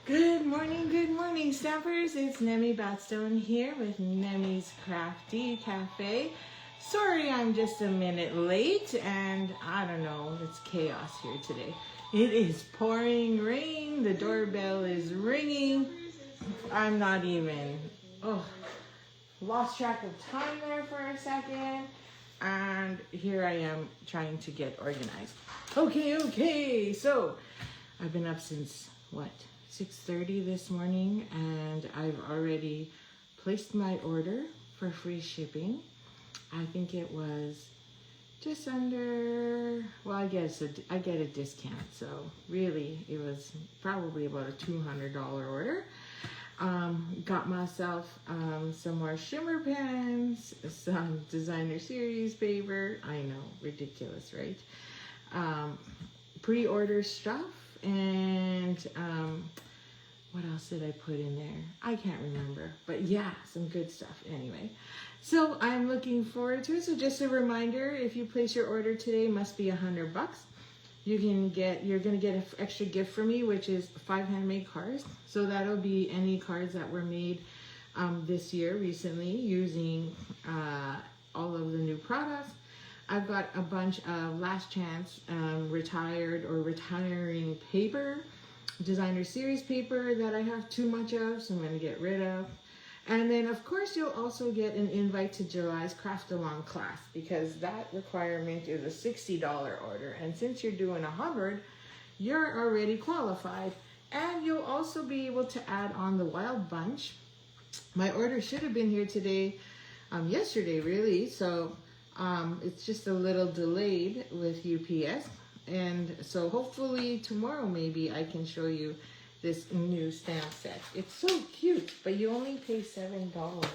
Good morning, Stampers. It's Nemi Batstone here with Nemi's Crafty Cafe. Sorry I'm just a minute late, and I don't know, it's chaos here today. It is pouring rain, the doorbell is ringing. I'm not even, lost track of time there for a second. And here I am trying to get organized. Okay, so I've been up since what? 6:30 this morning, and I've already placed my order for free shipping. I think it was just under, well, I get a discount, so really it was probably about a $200 order. Got myself some more shimmer pens, some designer series paper. I know, ridiculous, right? Pre-order stuff, and what else did I put in there? I can't remember, but yeah, some good stuff anyway. So I'm looking forward to it. So just a reminder, if you place your order today, must be $100. You're gonna get an extra gift from me, which is 5 handmade cards. So that'll be any cards that were made this year recently using all of the new products. I've got a bunch of last chance retired or retiring paper, designer series paper that I have too much of, so I'm going to get rid of. And then of course you'll also get an invite to July's craft along class, because that requirement is a $60 order, and since you're doing 100, you're already qualified. And you'll also be able to add on the wild bunch. My order should have been here today, yesterday really, so it's just a little delayed with UPS, and so hopefully tomorrow maybe I can show you this new stamp set. It's so cute, but you only pay $7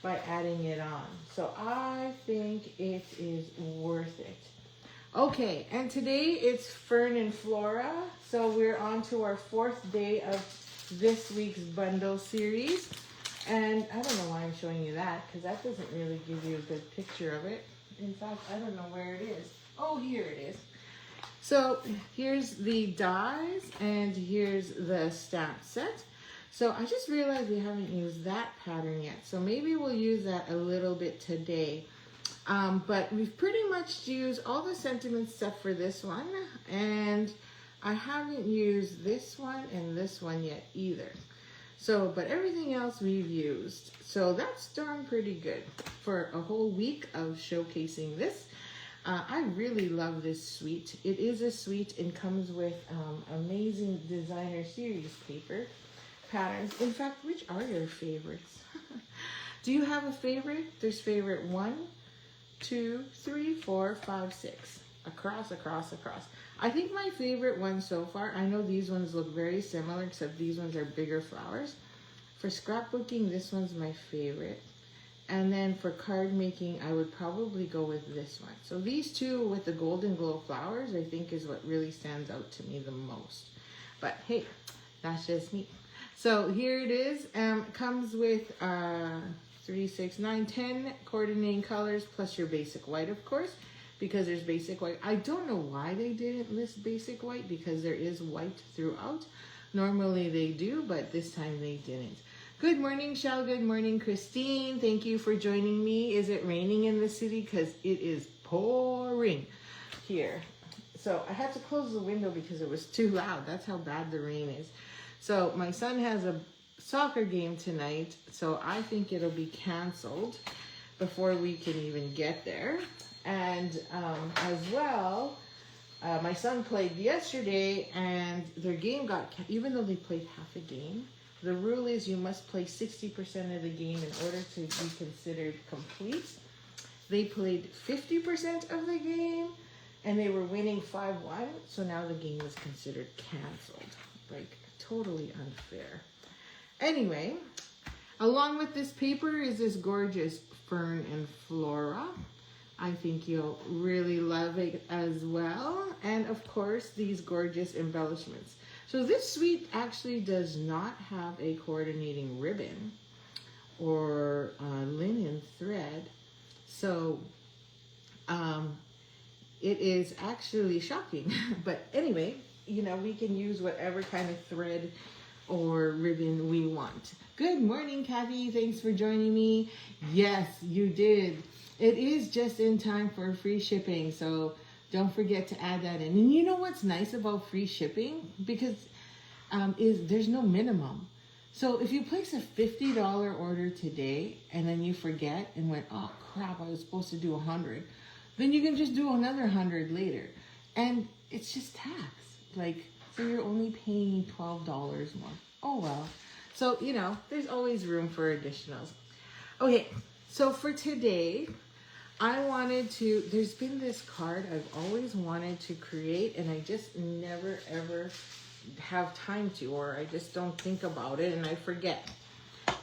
by adding it on, so I think it is worth it. Okay, and today it's Fern and Flora, so we're on to our 4th day of this week's bundle series. And I don't know why I'm showing you that, because that doesn't really give you a good picture of it. In fact, I don't know where it is. Oh, here it is. So here's the dies, and here's the stamp set. So I just realized we haven't used that pattern yet, so maybe we'll use that a little bit today. But we've pretty much used all the sentiment stuff for this one, and I haven't used this one and this one yet either. So, but everything else we've used. So that's darn pretty good for a whole week of showcasing this. I really love this suite. It is a suite and comes with amazing designer series paper patterns. In fact, which are your favorites? Do you have a favorite? There's favorite 1, 2, 3, 4, 5, 6. Across. I think my favorite one so far, I know these ones look very similar, except these ones are bigger flowers. For scrapbooking, this one's my favorite. And then for card making, I would probably go with this one. So these two with the golden glow flowers, I think is what really stands out to me the most. But hey, that's just me. So here it is. Comes with 3, 6, 9, 10 coordinating colors, plus your basic white, of course, because there's basic white. I don't know why they didn't list basic white, because there is white throughout. Normally they do, but this time they didn't. Good morning, Shell. Good morning, Christine. Thank you for joining me. Is it raining in the city? Because it is pouring here. So I had to close the window because it was too loud. That's how bad the rain is. So my son has a soccer game tonight, so I think it'll be canceled before we can even get there. And as well, my son played yesterday, and their game got, even though they played half a game, the rule is you must play 60% of the game in order to be considered complete. They played 50% of the game, and they were winning 5-1, so now the game is considered canceled. Like, totally unfair. Anyway, along with this paper is this gorgeous Fern and Flora. I think you'll really love it as well. And of course, these gorgeous embellishments. So this suite actually does not have a coordinating ribbon or linen thread. So it is actually shocking. But anyway, you know, we can use whatever kind of thread or ribbon we want. Good morning, Kathy. Thanks for joining me. Yes, you did. It is just in time for free shipping, so don't forget to add that in. And you know what's nice about free shipping? Because there's no minimum. So if you place a $50 order today and then you forget and went, oh crap, I was supposed to do 100, then you can just do another 100 later. And it's just tax. Like, so you're only paying $12 more. Oh well. So, you know, there's always room for additionals. Okay, so for today, I wanted to, there's been this card I've always wanted to create and I just never ever have time to, or I just don't think about it and I forget.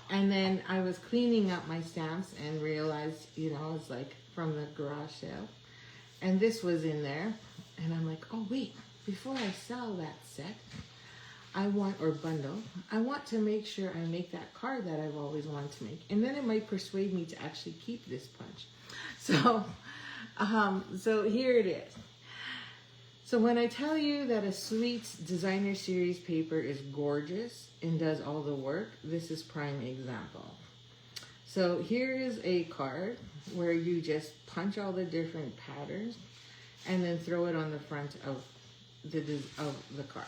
And then I was cleaning up my stamps and realized, you know, it's like from the garage sale. And this was in there. And I'm like, oh wait, before I sell that set, I want, or bundle, I want to make sure I make that card that I've always wanted to make. And then it might persuade me to actually keep this punch. So, so here it is. So when I tell you that a Sweets Designer Series paper is gorgeous and does all the work, this is prime example. So here is a card where you just punch all the different patterns and then throw it on the front of the card.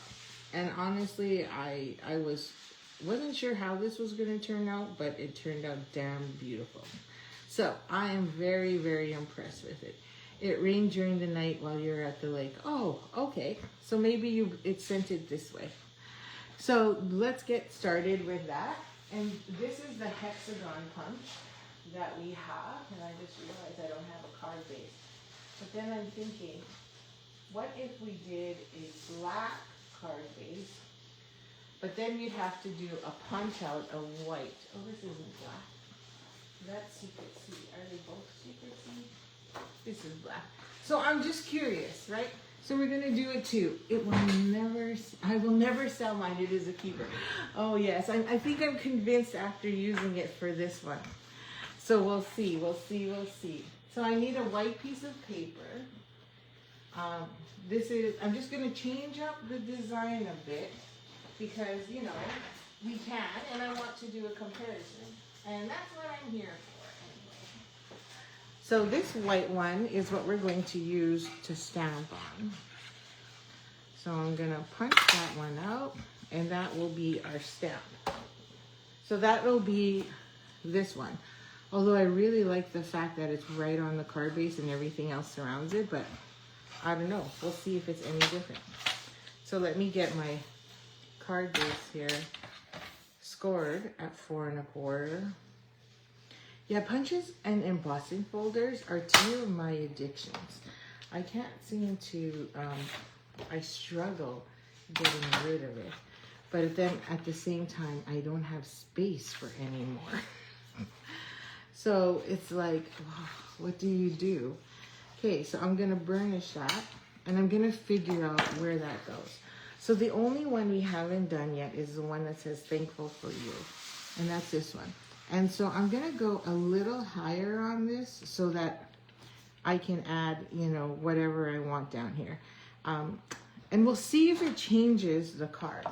And honestly, I wasn't sure how this was going to turn out, but it turned out damn beautiful. So I am very, very impressed with it. It rained during the night while you're at the lake. Oh, okay. So maybe it sent it this way. So let's get started with that. And this is the hexagon punch that we have. And I just realized I don't have a card base. But then I'm thinking, what if we did a black card base? But then you'd have to do a punch out of white. Oh, this isn't black. That's Secret Seed. Are they both Secret Seed? This is black. So I'm just curious, right? So we're gonna do it too. It will never, I will never sell mine. It is a keeper. Oh yes, I think I'm convinced after using it for this one. So we'll see, we'll see, we'll see. So I need a white piece of paper. I'm just gonna change up the design a bit because, you know, we can, and I want to do a comparison. And that's what I'm here for anyway. So this white one is what we're going to use to stamp on. So I'm gonna punch that one out and that will be our stamp. So that will be this one. Although I really like the fact that it's right on the card base and everything else surrounds it, but I don't know. We'll see if it's any different. So let me get my card base here scored at 4 1/4. Yeah, punches and embossing folders are two of my addictions. I can't seem to, I struggle getting rid of it. But then at the same time, I don't have space for any more. So it's like, what do you do? Okay, so I'm gonna burnish that and I'm gonna figure out where that goes. So the only one we haven't done yet is the one that says thankful for you. And that's this one. And so I'm gonna go a little higher on this so that I can add, you know, whatever I want down here. And we'll see if it changes the card.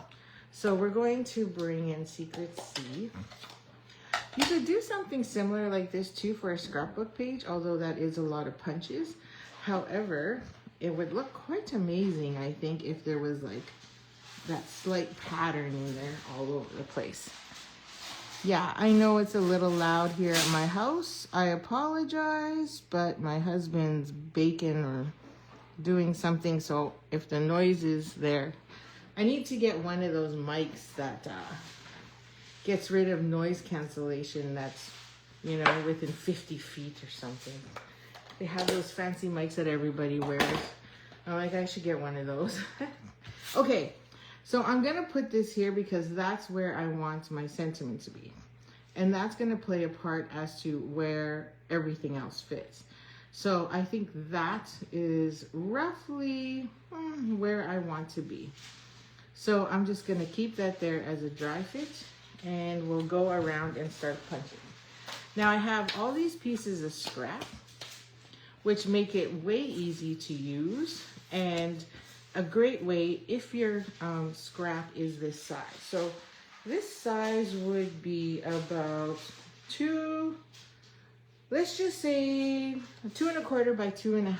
So we're going to bring in Secret Seed. You could do something similar like this too for a scrapbook page, although that is a lot of punches. However, it would look quite amazing, I think, if there was like that slight pattern in there all over the place. Yeah, I know it's a little loud here at my house. I apologize, but my husband's baking or doing something, so if the noise is there, I need to get one of those mics that gets rid of noise cancellation that's, you know, within 50 feet or something. They have those fancy mics that everybody wears. I'm like, I should get one of those. Okay, so I'm gonna put this here because that's where I want my sentiment to be. And that's gonna play a part as to where everything else fits. So I think that is roughly where I want to be. So I'm just gonna keep that there as a dry fit and we'll go around and start punching. Now I have all these pieces of scrap, which make it way easy to use and a great way if your scrap is this size. So This size would be about let's just say 2¼ by 2½.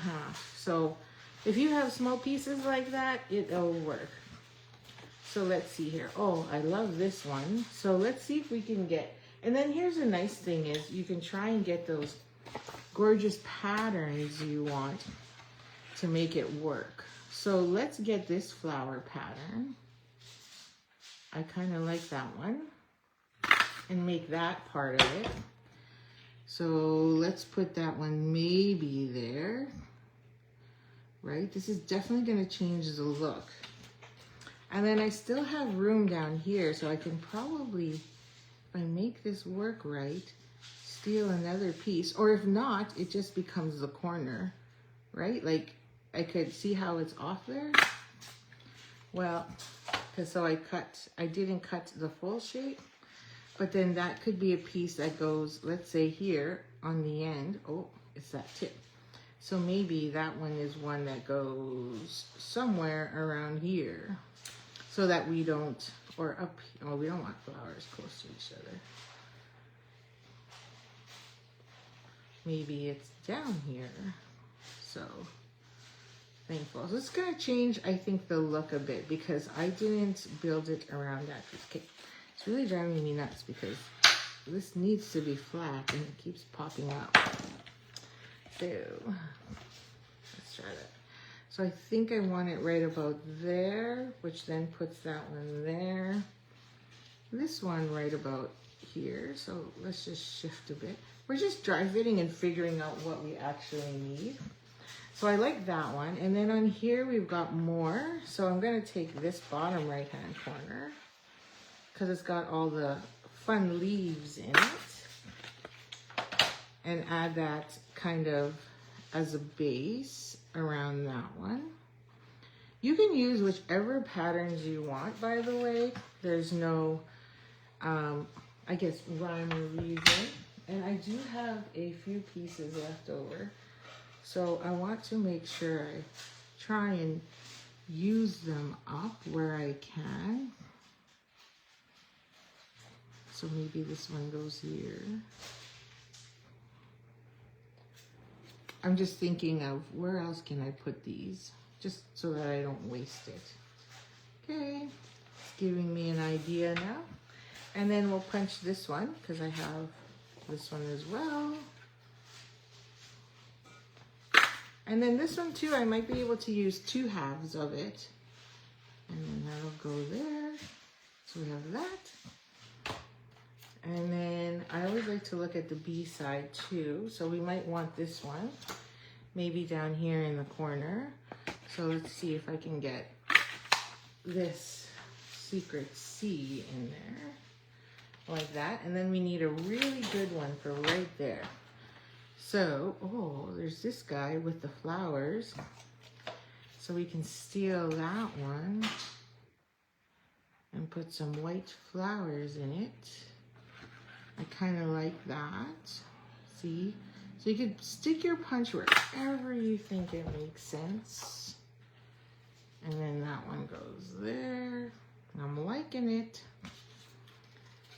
So if you have small pieces like that, it'll work. So let's see here. Oh, I love this one. So let's see if we can get, and then here's a nice thing is you can try and get those gorgeous patterns you want to make it work. So let's get this flower pattern. I kind of like that one, and make that part of it. So let's put that one maybe there, right? This is definitely going to change the look. And then I still have room down here, so I can probably, if I make this work right, steal another piece. Or if not, it just becomes the corner, right? Like, I could see how it's off there. Well, because so I didn't cut the full shape, but then that could be a piece that goes, let's say here on the end. Oh, it's that tip. So maybe that one is one that goes somewhere around here so that we don't, or up, oh, we don't want flowers close to each other. Maybe it's down here. So thankful. So it's going to change, I think, the look a bit because I didn't build it around that piece. Okay. It's really driving me nuts because this needs to be flat and it keeps popping up. So let's try that. So I think I want it right about there, which then puts that one there. This one right about here. So let's just shift a bit. We're just dry fitting and figuring out what we actually need. So I like that one. And then on here, we've got more. So I'm going to take this bottom right-hand corner because it's got all the fun leaves in it. And add that kind of as a base around that one. You can use whichever patterns you want, by the way. There's no, I guess, rhyme or reason. And I do have a few pieces left over. So I want to make sure I try and use them up where I can. So maybe this one goes here. I'm just thinking of where else can I put these, just so that I don't waste it. Okay, it's giving me an idea now. And then we'll punch this one, because I have this one as well. And then this one too, I might be able to use 2 halves of it. And then that'll go there. So we have that. And then I always like to look at the B side too. So we might want this one, maybe down here in the corner. So let's see if I can get this secret C in there, like that. And then we need a really good one for right there. So, oh, there's this guy with the flowers. So we can steal that one and put some white flowers in it. I kind of like that. See? So you could stick your punch wherever you think it makes sense. And then that one goes there. I'm liking it.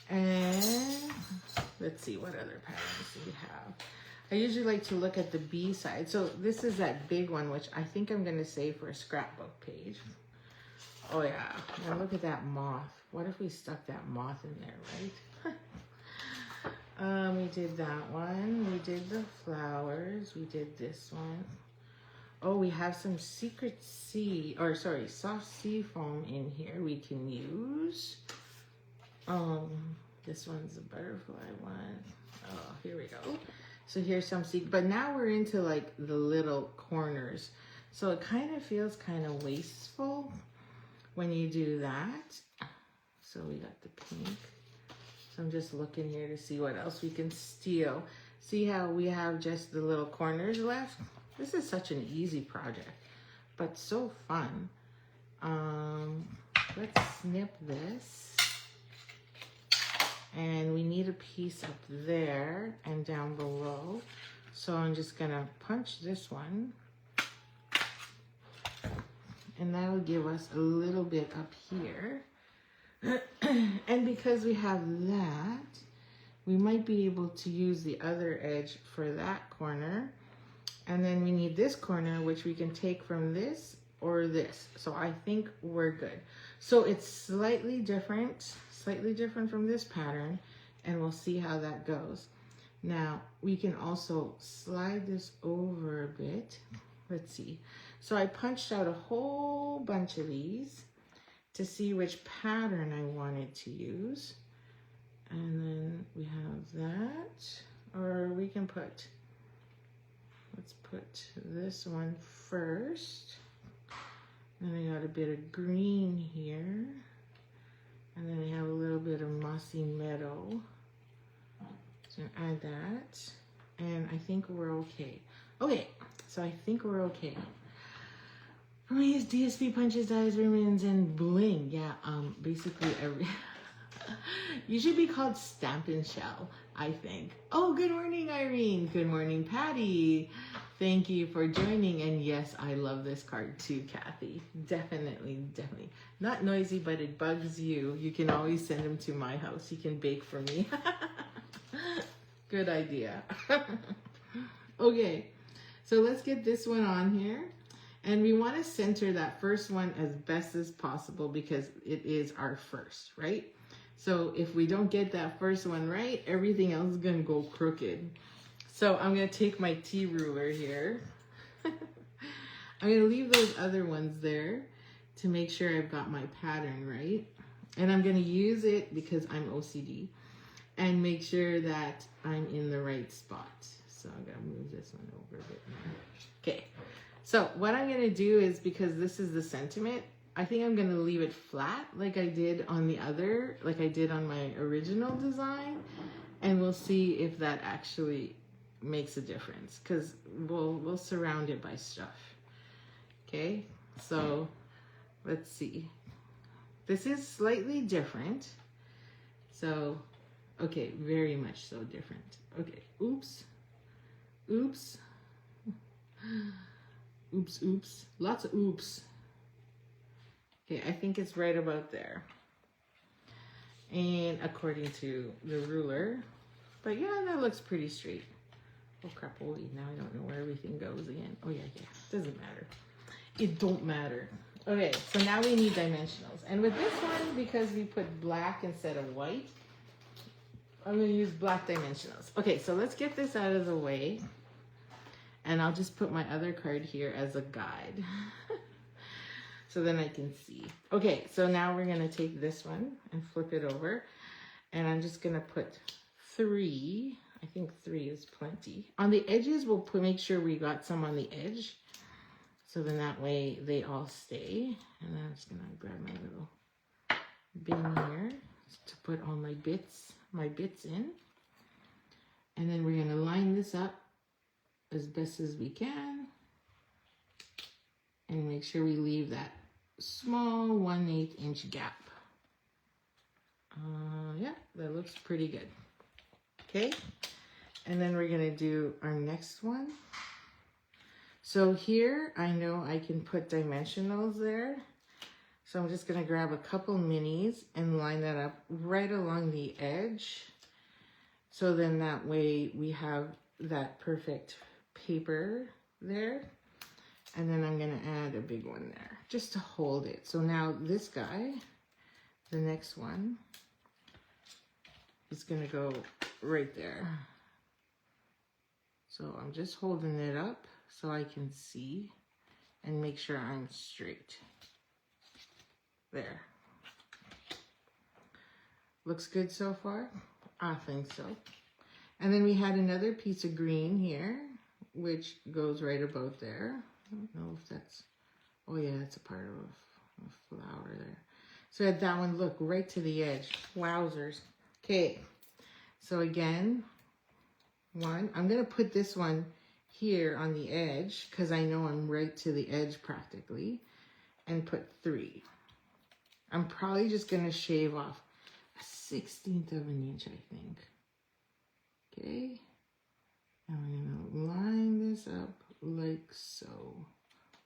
And let's see, what other patterns do we have? I usually like to look at the B side. So this is that big one, which I think I'm going to save for a scrapbook page. Oh yeah, now look at that moth. What if we stuck that moth in there, right? We did that one. We did the flowers. We did this one. Oh, we have some secret sea, or sorry, soft sea foam in here we can use. This one's a butterfly one. Oh, here we go. So here's some secret, but now we're into like the little corners. So it kind of feels kind of wasteful when you do that. So we got the pink. So I'm just looking here to see what else we can steal. See how we have just the little corners left? This is such an easy project, but so fun. Let's snip this. And we need a piece up there and down below. So I'm just gonna punch this one. And that'll give us a little bit up here. And because we have that, we might be able to use the other edge for that corner. And then we need this corner, which we can take from this or this. So I think we're good. So it's slightly different from this pattern, and we'll see how that goes. Now, we can also slide this over a bit. Let's see. So I punched out a whole bunch of these to see which pattern I wanted to use. And then we have that, or we can put, let's put this one first. Then I got a bit of green here. And then we have a little bit of mossy meadow. So add that. And I think we're okay. Okay, so I think we're okay. For me, it's DSP punches, dies, ribbons, and bling. Yeah, basically every... You should be called Stampin' Shell, I think. Oh, good morning, Irene. Good morning, Patty. Thank you for joining. And yes, I love this card too, Kathy. Definitely, definitely. Not noisy, but it bugs you. You can always send them to my house. You can bake for me. Good idea. Okay, so let's get this one on here. And we want to center that first one as best as possible because it is our first, right? So if we don't get that first one right, everything else is going to go crooked. So I'm going to take my T-ruler here. I'm going to leave those other ones there to make sure I've got my pattern right. And I'm going to use it because I'm OCD and make sure that I'm in the right spot. So I'm going to move this one over a bit more. Okay. So what I'm going to do is, because this is the sentiment, I think I'm going to leave it flat like I did on the other, like I did on my original design. And we'll see if that actually makes a difference, because we'll surround it by stuff. Okay, so let's see. This is slightly different. So, okay, very much so different. Okay, oops. Oops. Oops, oops. Lots of oops. Okay, I think it's right about there. And according to the ruler. But yeah, that looks pretty straight. Oh crap, holy, now I don't know where everything goes again. Oh yeah, doesn't matter. It don't matter. Okay, so now we need dimensionals. And with this one, because we put black instead of white, I'm gonna use black dimensionals. Okay, so let's get this out of the way. And I'll just put my other card here as a guide. So then I can see. Okay, so now we're gonna take this one and flip it over. And I'm just gonna put 3. I think 3 is plenty. On the edges, we'll make sure we got some on the edge. So then that way they all stay. And then I'm just gonna grab my little bin here to put all my bits in. And then we're gonna line this up as best as we can. And make sure we leave that small 1/8 inch gap. Yeah, that looks pretty good. Okay, and then we're gonna do our next one. So here, I know I can put dimensionals there. So I'm just gonna grab a couple minis and line that up right along the edge. So then that way we have that perfect paper there. And then I'm gonna add a big one there just to hold it. So now this guy, the next one, is gonna go right there. So I'm just holding it up so I can see and make sure I'm straight. There. Looks good so far? I think so. And then we had another piece of green here, which goes right about there. I don't know if that's, oh yeah, it's a part of a flower there. So I had that one, look, right to the edge. Wowzers. Okay, so again, one, I'm gonna put this one here on the edge because I know I'm right to the edge practically, and put 3. I'm probably just gonna shave off a 1/16 of an inch, I think. Okay, and I'm gonna line this up like so,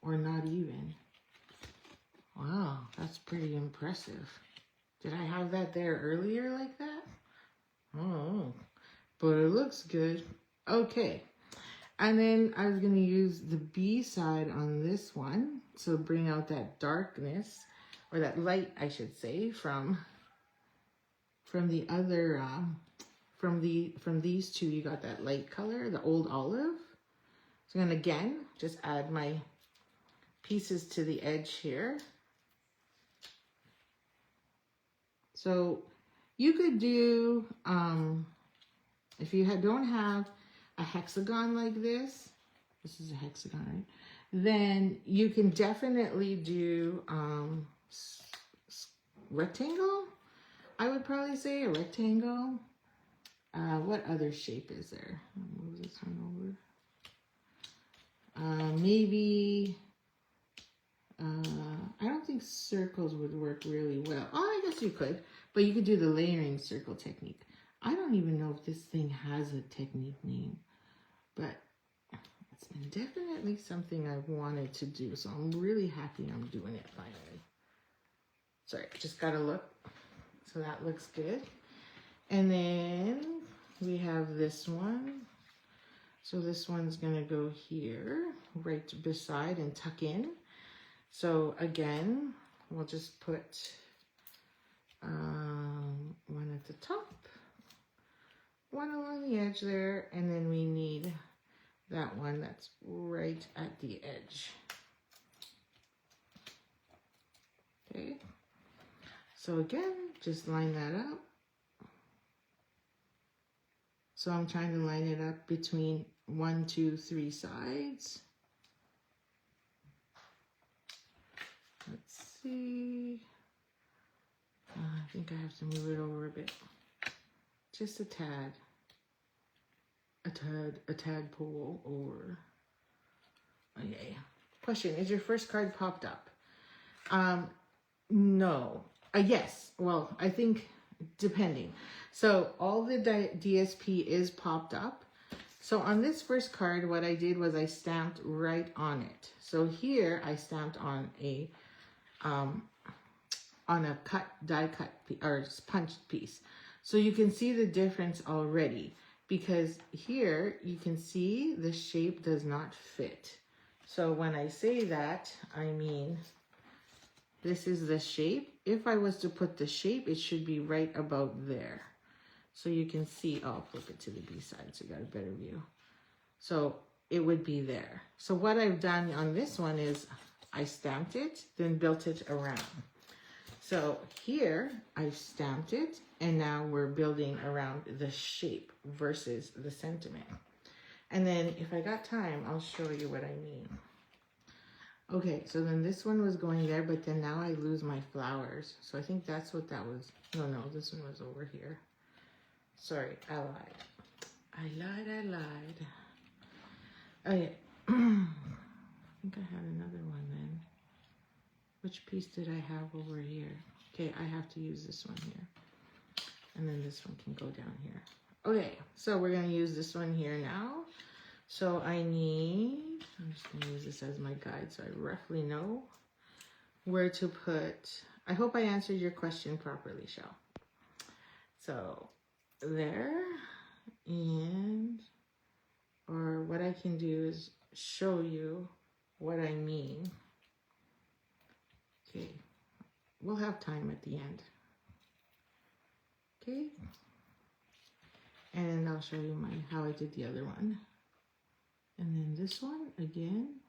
or not even. Wow, that's pretty impressive. Did I have that there earlier like that? Oh, but it looks good. Okay. And then I was going to use the B side on this one. So bring out that darkness, or that light, I should say, from the other, from these two, you got that light color, the old olive. So I'm going to, again, just add my pieces to the edge here. So you could do, if you don't have a hexagon like this is a hexagon, right? Then you can definitely do rectangle. I would probably say a rectangle. What other shape is there? I'll move this one over. Maybe, I don't think circles would work really well. Oh, I guess you could, but you could do the layering circle technique. I don't even know if this thing has a technique name, but it's been definitely something I've wanted to do. So I'm really happy I'm doing it finally. Sorry, just gotta look. So that looks good. And then we have this one. So this one's gonna go here, right beside and tuck in. So again, we'll just put one at the top, one along the edge there, and then we need that one that's right at the edge. Okay, so again, just line that up. So I'm trying to line it up between 1, 2, 3 sides. Let's see. I think I have to move it over a bit. Just a tad. A tadpole over. Okay. Question, is your first card popped up? No. Yes. Well, I think depending. So all the DSP is popped up. So on this first card, what I did was I stamped right on it. So here I stamped on a die cut or punched piece. So you can see the difference already, because here you can see the shape does not fit. So when I say that, I mean this is the shape. If I was to put the shape, it should be right about there. So you can see, I'll flip it to the B side so you got a better view. So it would be there. So what I've done on this one is I stamped it, then built it around. So here I stamped it, and now we're building around the shape versus the sentiment. And then if I got time, I'll show you what I mean. Okay, so then this one was going there, but then now I lose my flowers. So I think that's what that was. No, this one was over here. Sorry, I lied. Okay, I think I had another one then. Which piece did I have over here? Okay, I have to use this one here. And then this one can go down here. Okay, so we're gonna use this one here now. So I'm just gonna use this as my guide so I roughly know where to put. I hope I answered your question properly, Shell. So there, or what I can do is show you what I mean. Okay, we'll have time at the end. Okay, and I'll show you how I did the other one. And then this one again,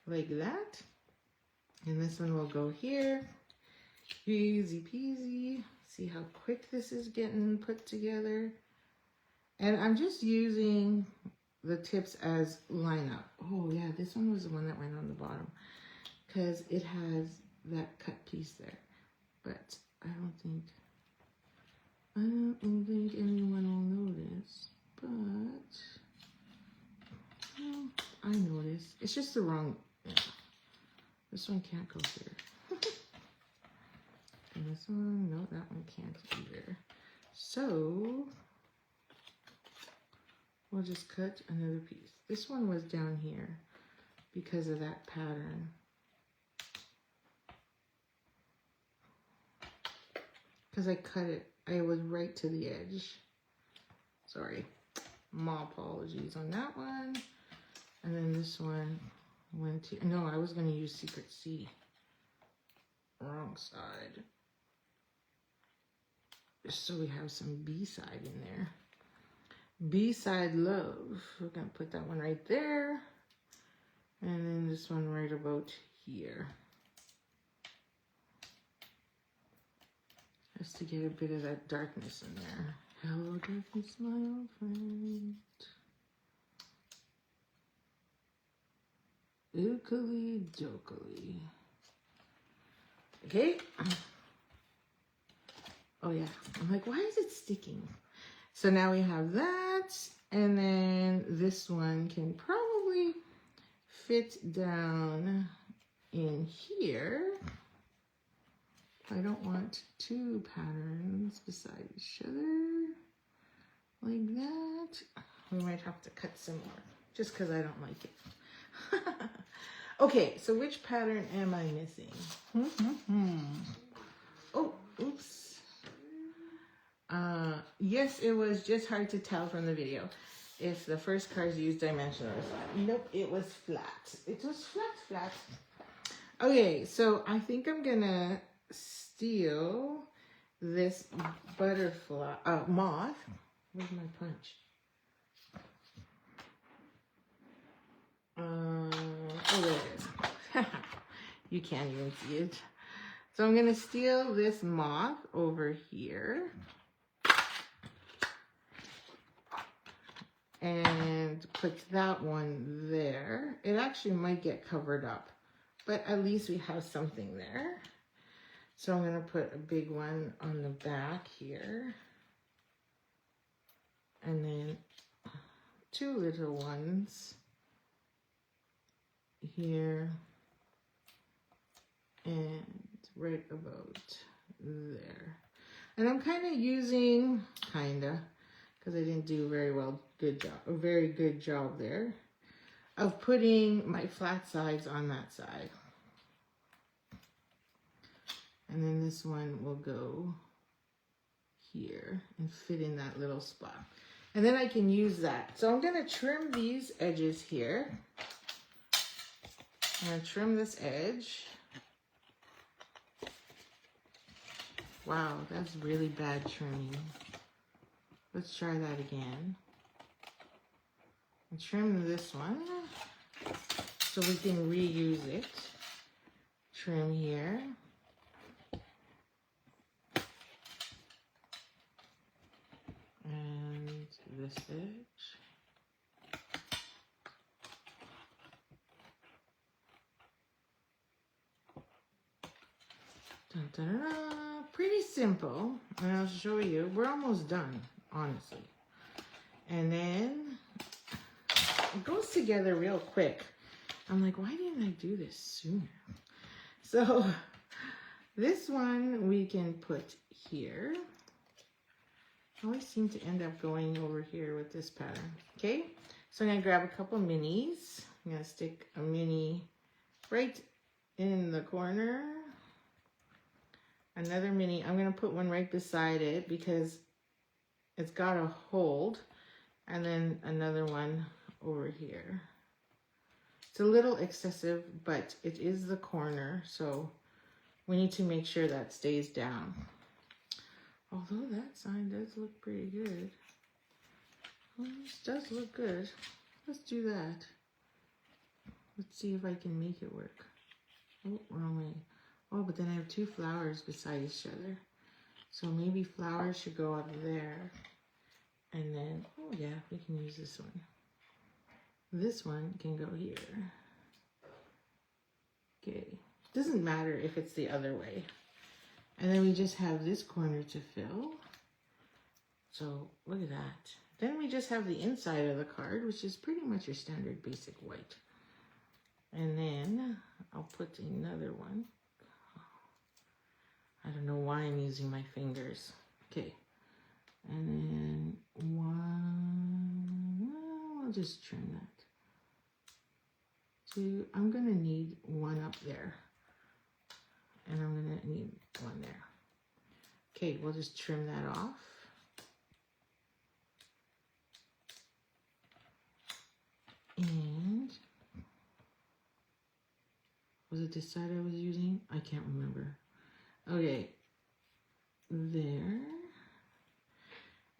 like that. And this one will go here. Easy peasy. See how quick this is getting put together. And I'm just using the tips as line up. Oh yeah, this one was the one that went on the bottom, because it has that cut piece there. But I don't think anyone will notice. But well, I noticed. It's just the wrong. Yeah. This one can't go here. And this one, no, that one can't either. So we'll just cut another piece. This one was down here because of that pattern. because I cut it. I was right to the edge. Sorry. My apologies on that one. And then this one went to, no, I was going to use Secret C. Wrong side. Just so we have some B-side in there. B-side love. We're going to put that one right there. And then this one right about here. Just to get a bit of that darkness in there. Hello, darkness, my old friend. Ookily dokily. Okay. Oh yeah. I'm like, why is it sticking? So now we have that. And then this one can probably fit down in here. I don't want two patterns beside each other. Like that. We might have to cut some more. Just because I don't like it. Okay, so which pattern am I missing? Oh, oops. Yes, it was just hard to tell from the video if the first cards used dimensional or flat. Nope, it was flat. It was flat. Okay, so I think I'm gonna steal this butterfly, moth. Where's my punch? Oh, there it is. You can't even see it. So I'm gonna steal this moth over here. And put that one there. It actually might get covered up, but at least we have something there. So I'm gonna put a big one on the back here. And then two little ones here and right about there. And I'm kind of using, because I didn't do a very good job there, of putting my flat sides on that side. And then this one will go here and fit in that little spot. And then I can use that. So I'm going to trim these edges here. I'm going to trim this edge. Wow, that's really bad trimming. Let's try that again. And trim this one so we can reuse it. Trim here. And this edge. Dun, dun, dun, dun. Pretty simple. And I'll show you. We're almost done, honestly. And then it goes together real quick. I'm like, why didn't I do this sooner? So this one we can put here. I always seem to end up going over here with this pattern. Okay, so I'm going to grab a couple minis. I'm going to stick a mini right in the corner. Another mini, I'm going to put one right beside it because it's got a hold. And then another one over here. It's a little excessive, but it is the corner, so we need to make sure that stays down. Although that sign does look pretty good. Well, this does look good. Let's do that. Let's see if I can make it work. Oh, wrong way. Oh, but then I have two flowers beside each other. So maybe flowers should go up there. And then, oh yeah, we can use this one. This one can go here. Okay. Doesn't matter if it's the other way. And then we just have this corner to fill. So look at that. Then we just have the inside of the card, which is pretty much your standard basic white. And then I'll put another one. I don't know why I'm using my fingers. Okay. And then one, well, I'll just trim that. Two, I'm going to need one up there. And I'm going to need one there. Okay, we'll just trim that off. And was it this side I was using? I can't remember. Okay, there.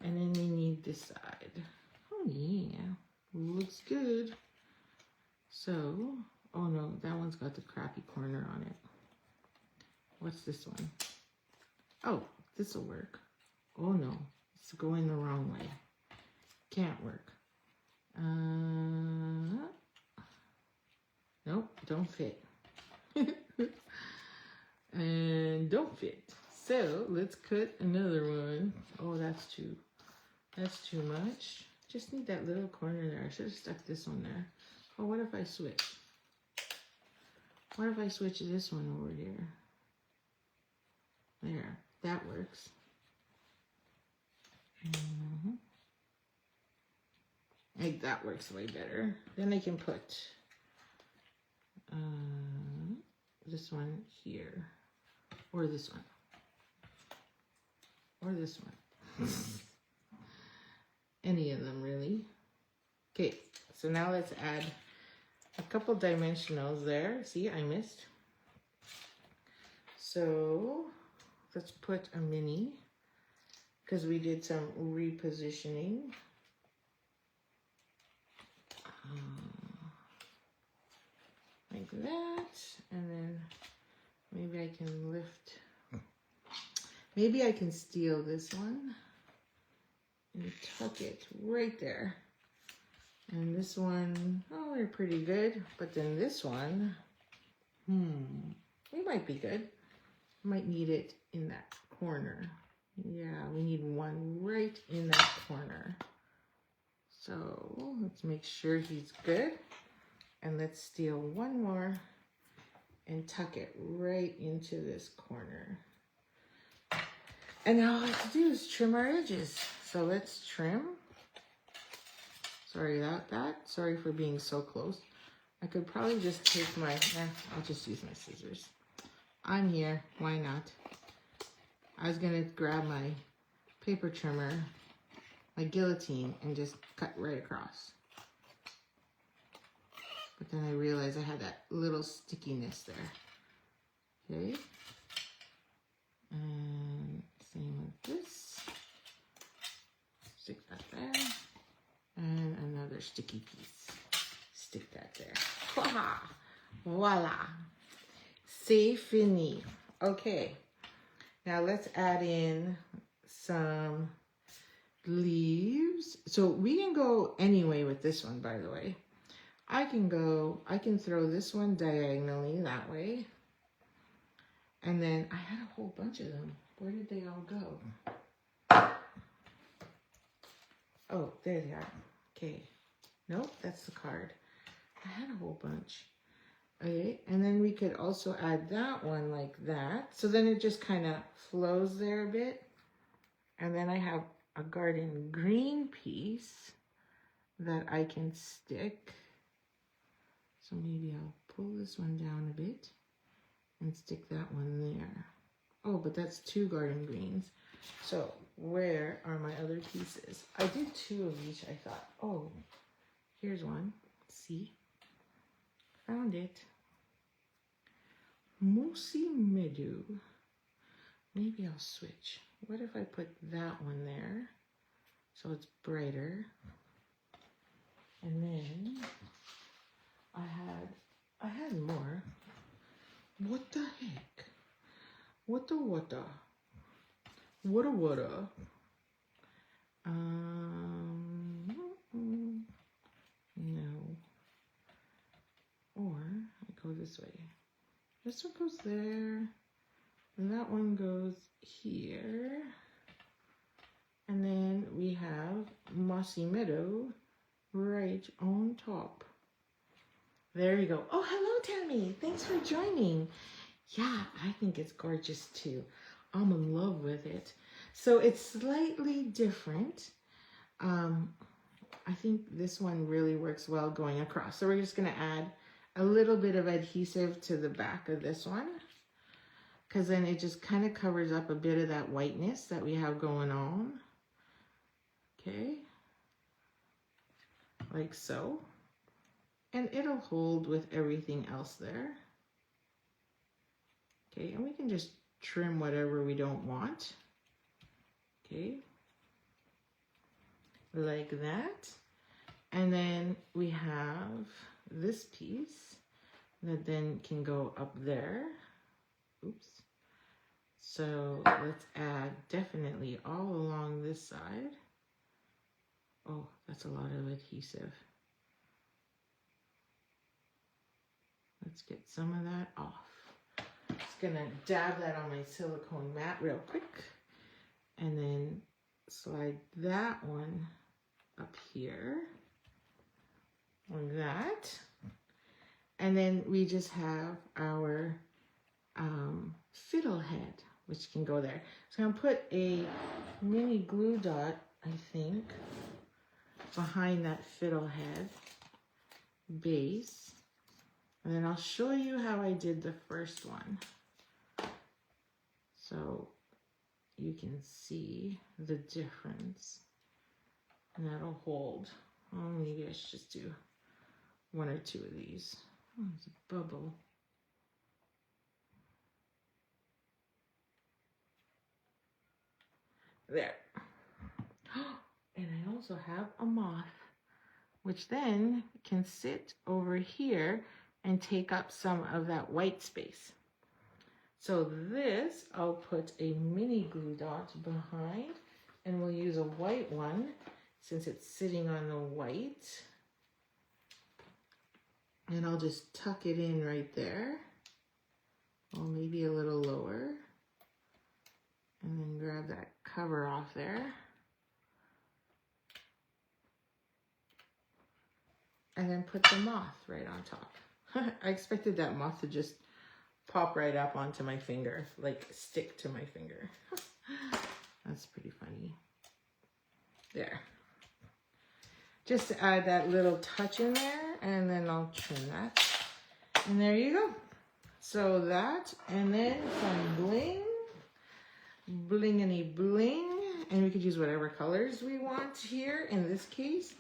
And then we need this side. Oh yeah, looks good. So, oh no, that one's got the crappy corner on it. What's this one? Oh, this will work. Oh no, it's going the wrong way. Can't work. Nope, don't fit. And don't fit. So let's cut another one. Oh, that's too much. Just need that little corner there. I should have stuck this one there. Oh, what if I switch? What if I switch this one over here? There, that works. I think that works way better. Then I can put this one here, or this one, or this one. Any of them really. Okay, so now let's add a couple dimensionals there. See, I missed. So let's put a mini, because we did some repositioning. Like that, and then maybe I can lift, maybe I can steal this one and tuck it right there. And this one, oh, they're pretty good, but then this one, it might be good. Might need it in that corner. Yeah, we need one right in that corner. So let's make sure he's good. And let's steal one more and tuck it right into this corner. And now all I have to do is trim our edges. So let's trim. Sorry about that. Sorry for being so close. I could probably just take my, I'll just use my scissors. I'm here, why not? I was gonna grab my paper trimmer, my guillotine, and just cut right across. But then I realized I had that little stickiness there. Okay. And same with this. Stick that there. And another sticky piece. Stick that there. Voila! Voila! C'est fini. Okay. Now let's add in some leaves. So we can go anyway with this one, by the way. I can throw this one diagonally that way. And then I had a whole bunch of them. Where did they all go? Oh, there they are. Okay. Nope, that's the card. I had a whole bunch. Okay, and then we could also add that one like that. So then it just kind of flows there a bit. And then I have a garden green piece that I can stick. So maybe I'll pull this one down a bit and stick that one there. Oh, but that's 2 garden greens. So where are my other pieces? I did 2 of each, I thought. Oh, here's one. See? Found it. Mossy Meadow. Maybe I'll switch. What if I put that one there so it's brighter? And then I had more. What the heck? What the? No. Or I go this way. This one goes there, and that one goes here. And then we have Mossy Meadow right on top. There you go. Oh, hello, Tammy. Thanks for joining. Yeah, I think it's gorgeous too. I'm in love with it. So it's slightly different. I think this one really works well going across. So we're just going to add a little bit of adhesive to the back of this one, because then it just kind of covers up a bit of that whiteness that we have going on. Okay, like so. And it'll hold with everything else there. Okay, and we can just trim whatever we don't want. Okay, like that. And then we have this piece that then can go up there. Oops. So let's add definitely all along this side. Oh, that's a lot of adhesive. Let's get some of that off. Just gonna dab that on my silicone mat real quick and then slide that one up here like that. And then we just have our fiddle head, which can go there. So I'm gonna put a mini glue dot, I think, behind that fiddle head base. And then I'll show you how I did the first one, so you can see the difference. And that'll hold. Oh, maybe I should just do one or two of these. Oh, there's a bubble. There. And I also have a moth, which then can sit over here and take up some of that white space. So this, I'll put a mini glue dot behind, and we'll use a white one since it's sitting on the white. And I'll just tuck it in right there. Or maybe a little lower. And then grab that cover off there. And then put the moth right on top. I expected that moth to just pop right up onto my finger, like stick to my finger. That's pretty funny. There. Just to add that little touch in there, and then I'll trim that. And there you go. So that, and then some bling. Blingity bling. And we could use whatever colors we want here in this case.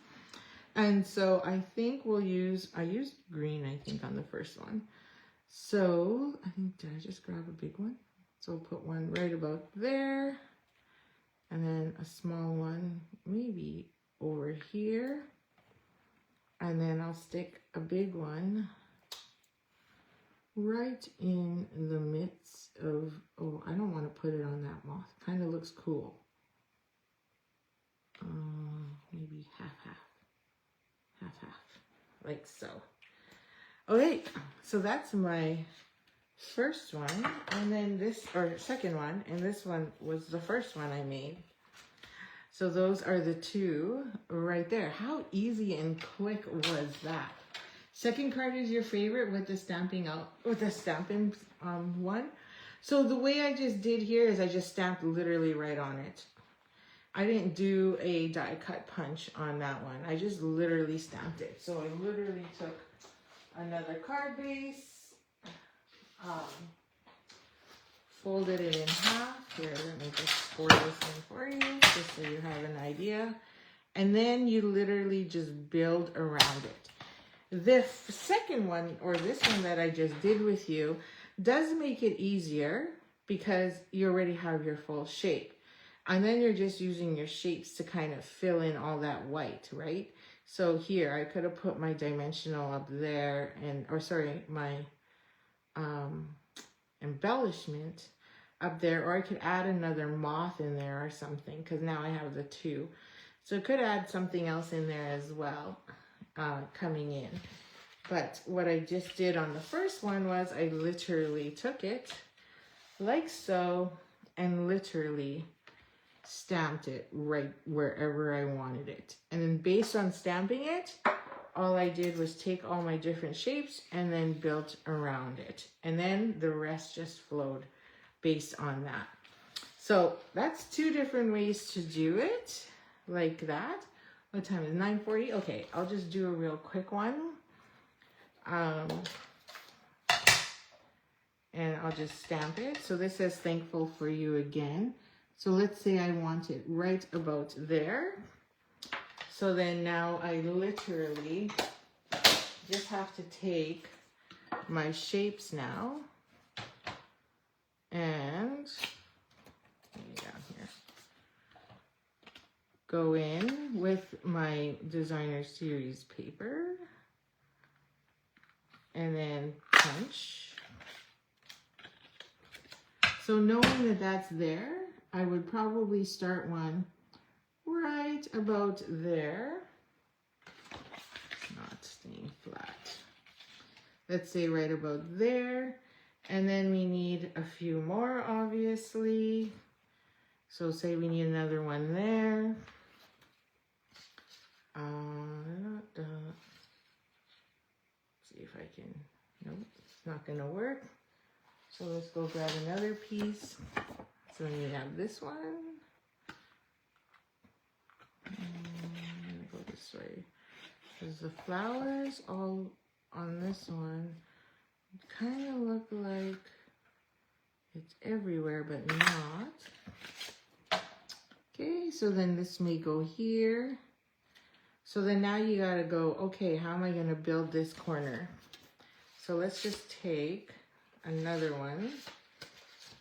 And so I think we'll use, I used green, I think, on the first one. So I think, did I just grab a big one? So we'll put one right about there. And then a small one, maybe over here. And then I'll stick a big one right in the midst of, oh, I don't want to put it on that moth. Kind of looks cool. Maybe half-half. Half-half, like so. Okay, so that's my first one, and then this, or second one, and this one was the first one I made. So those are the two right there. How easy and quick was that? Second card is your favorite with the stamping out, with the stamping one. So the way I just did here is I just stamped literally right on it. I didn't do a die cut punch on that one. I just literally stamped it. So I literally took another card base, folded it in half. Here, let me just pour this in for you, just so you have an idea. And then you literally just build around it. The second one, or this one that I just did with you, does make it easier because you already have your full shape. And then you're just using your shapes to kind of fill in all that white, right? So here, I could have put my dimensional up there, and, or sorry, my embellishment up there, or I could add another moth in there or something, because now I have the two. So I could add something else in there as well, coming in. But what I just did on the first one was I literally took it like so and literally stamped it right wherever I wanted it. And then based on stamping it, all I did was take all my different shapes and then built around it. And then the rest just flowed based on that. So that's two different ways to do it, like that. What time is it? 9:40? Okay, I'll just do a real quick one. and I'll just stamp it. So this says thankful for you again. So let's say I want it right about there. So then now I literally just have to take my shapes now and down here, go in with my designer series paper and then punch. So knowing that that's there, I would probably start one right about there. It's not staying flat. Let's say right about there. And then we need a few more, obviously. So say we need another one there. See if I can, nope, it's not gonna work. So let's go grab another piece. So then we have this one. I'm gonna go this way. Because the flowers all on this one kind of look like it's everywhere, but not. Okay, so then this may go here. So then now you gotta go, okay, how am I gonna build this corner? So let's just take another one.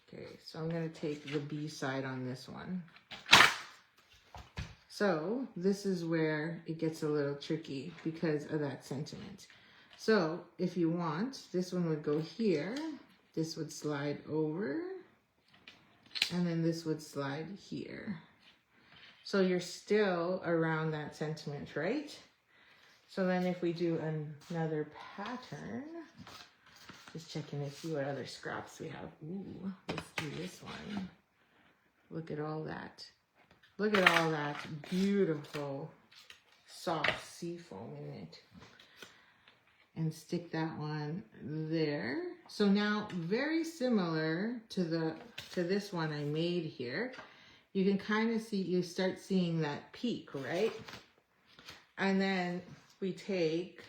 Okay, so I'm gonna take the B side on this one. So this is where it gets a little tricky because of that sentiment. So if you want, this one would go here, this would slide over, and then this would slide here. So you're still around that sentiment, right? So then if we do another pattern, just checking to see what other scraps we have. Ooh, let's do this one. Look at all that. Look at all that beautiful soft sea foam in it. And stick that one there. So now very similar to this one I made here. You can kind of see, you start seeing that peak, right? And then we take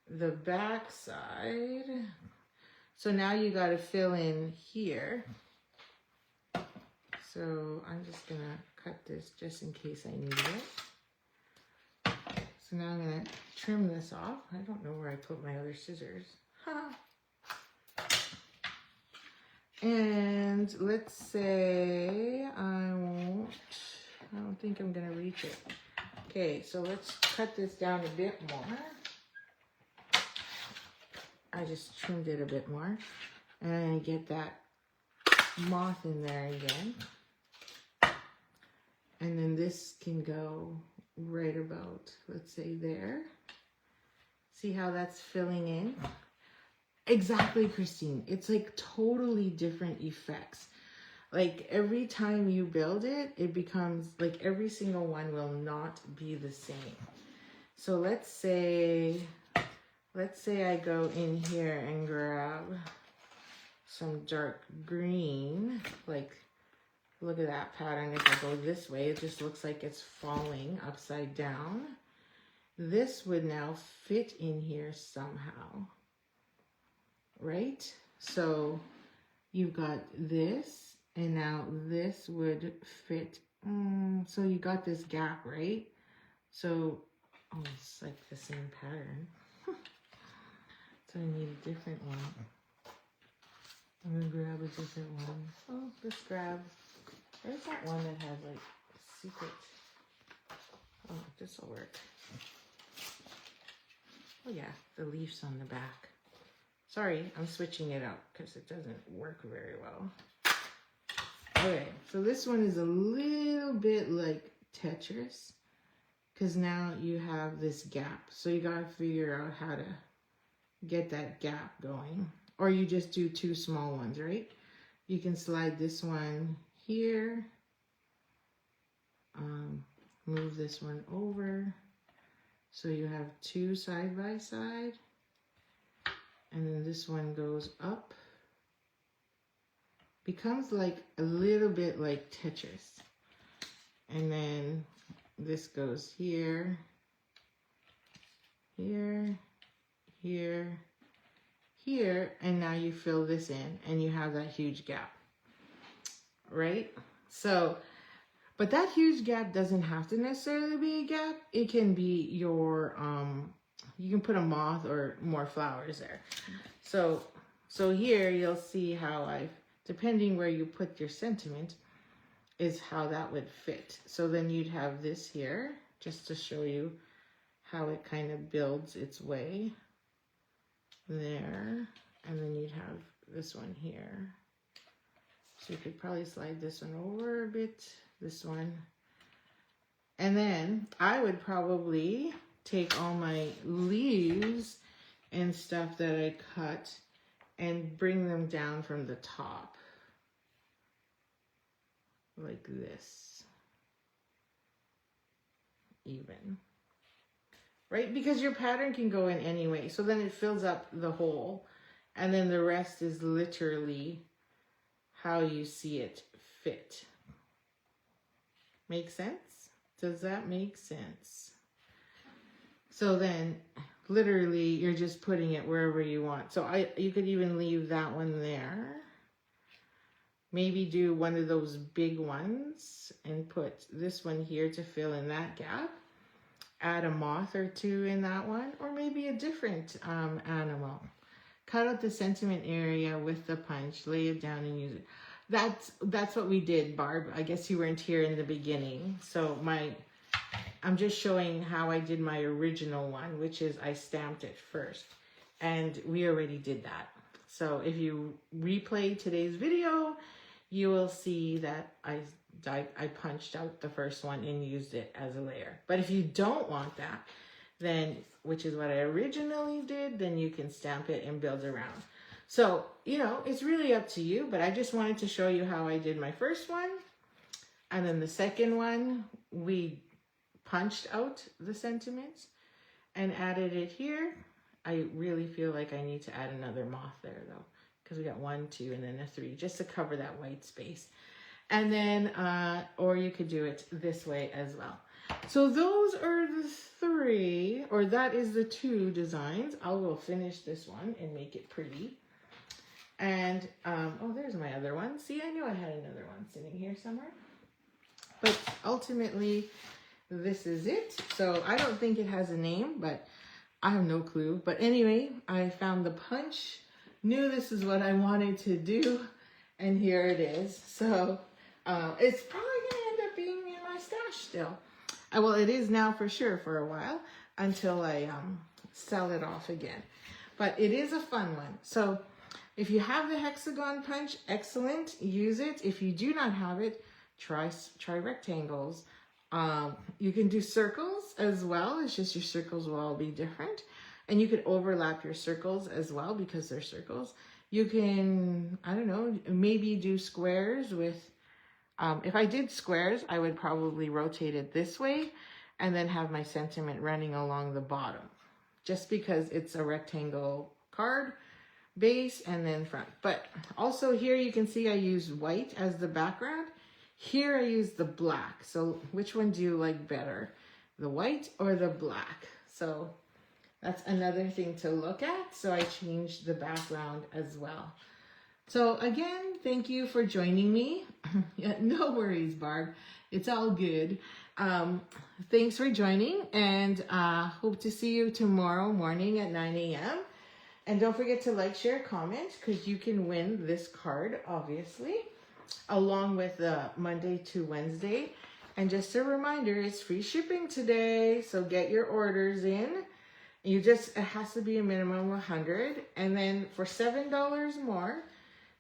the back side. So now you got to fill in here. So I'm just gonna cut this just in case I need it. So now I'm gonna trim this off. I don't know where I put my other scissors. And let's say I don't think I'm gonna reach it. Okay, so let's cut this down a bit more. I just trimmed it a bit more. And get that moth in there again. And then this can go right about, let's say there. See how that's filling in? Exactly, Christine. It's like totally different effects. Like every time you build it, it becomes like every single one will not be the same. So let's say I go in here and grab some dark green, like look at that pattern. If I go this way, it just looks like it's falling upside down. This would now fit in here somehow. Right? So you've got this, and now this would fit. So you got this gap, right? So, oh, it's like the same pattern. So I need a different one. I'm gonna grab a different one. Oh, let's grab, there's that one that has like secret. Oh, this will work. Oh yeah, the leaves on the back. Sorry, I'm switching it up because it doesn't work very well. Okay, so this one is a little bit like Tetris because now you have this gap. So you gotta figure out how to get that gap going. Or you just do two small ones, right? You can slide this one here. Move this one over. So you have two side by side. And then this one goes up. Becomes like a little bit like Tetris. And then this goes here, here, here, here, and now you fill this in and you have that huge gap, right? So, but that huge gap doesn't have to necessarily be a gap. It can be your, you can put a moth or more flowers there. So here you'll see how depending where you put your sentiment, is how that would fit. So then you'd have this here, just to show you how it kind of builds its way there. And then you'd have this one here. So you could probably slide this one over a bit, this one. And then I would probably take all my leaves and stuff that I cut and bring them down from the top. Like this. Even. Right? Because your pattern can go in any way. So then it fills up the hole. And then the rest is literally how you see it fit. Make sense? Does that make sense? So then literally you're just putting it wherever you want. So you could even leave that one there. Maybe do one of those big ones and put this one here to fill in that gap. Add a moth or two in that one, or maybe a different animal. Cut out the sentiment area with the punch, lay it down and use it. That's what we did, Barb. I guess you weren't here in the beginning. So I'm just showing how I did my original one, which is I stamped it first. And we already did that. So if you replay today's video, you will see that I punched out the first one and used it as a layer. But if you don't want that, then, which is what I originally did, then you can stamp it and build around. So, you know, it's really up to you, but I just wanted to show you how I did my first one. And then the second one, we punched out the sentiments and added it here. I really feel like I need to add another moth there though, because we got 1, 2, and then a 3, just to cover that white space. And then, or you could do it this way as well. So those are the 3, or that is the 2 designs. I will finish this one and make it pretty. And, oh, there's my other one. See, I knew I had another one sitting here somewhere. But ultimately, this is it. So I don't think it has a name, but I have no clue. But anyway, I found the punch, knew this is what I wanted to do, and here it is. So it's probably going to end up being in my stash still. Well, it is now for sure for a while until I sell it off again. But it is a fun one. So if you have the hexagon punch, excellent, use it. If you do not have it, try rectangles. You can do circles as well. It's just your circles will all be different. And you could overlap your circles as well because they're circles. You can, I don't know, maybe do squares with, if I did squares, I would probably rotate it this way and then have my sentiment running along the bottom. Just because it's a rectangle card base and then front. But also here you can see I use white as the background. Here I use the black. So which one do you like better? The white or the black? So that's another thing to look at. So I changed the background as well. So again, thank you for joining me. Yeah, no worries, Barb. It's all good. Thanks for joining, and hope to see you tomorrow morning at 9 a.m. And don't forget to like, share, comment, because you can win this card, obviously, along with the Monday to Wednesday. And just a reminder, it's free shipping today, so get your orders in. It has to be a minimum of 100, and then for $7 more,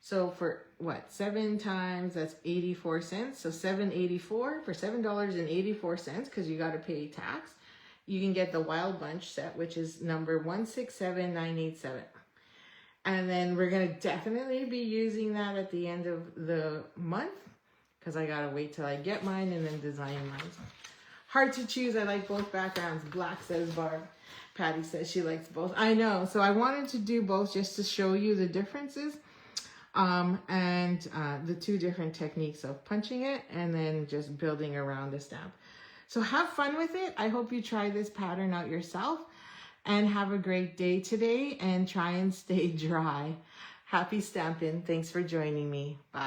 so for what, 7 times, that's 84 cents, so $7.84 for $7.84, because you got to pay tax. You can get the Wild Bunch set, which is number 167987. And then we're going to definitely be using that at the end of the month, because I got to wait till I get mine and then design mine. Hard to choose. I like both backgrounds. Black, says Barb. Patty says she likes both. I know. So I wanted to do both just to show you the differences. And the 2 different techniques of punching it and then just building around the stamp. So have fun with it. I hope you try this pattern out yourself. and have a great day today and try and stay dry. Happy stamping. Thanks for joining me. Bye.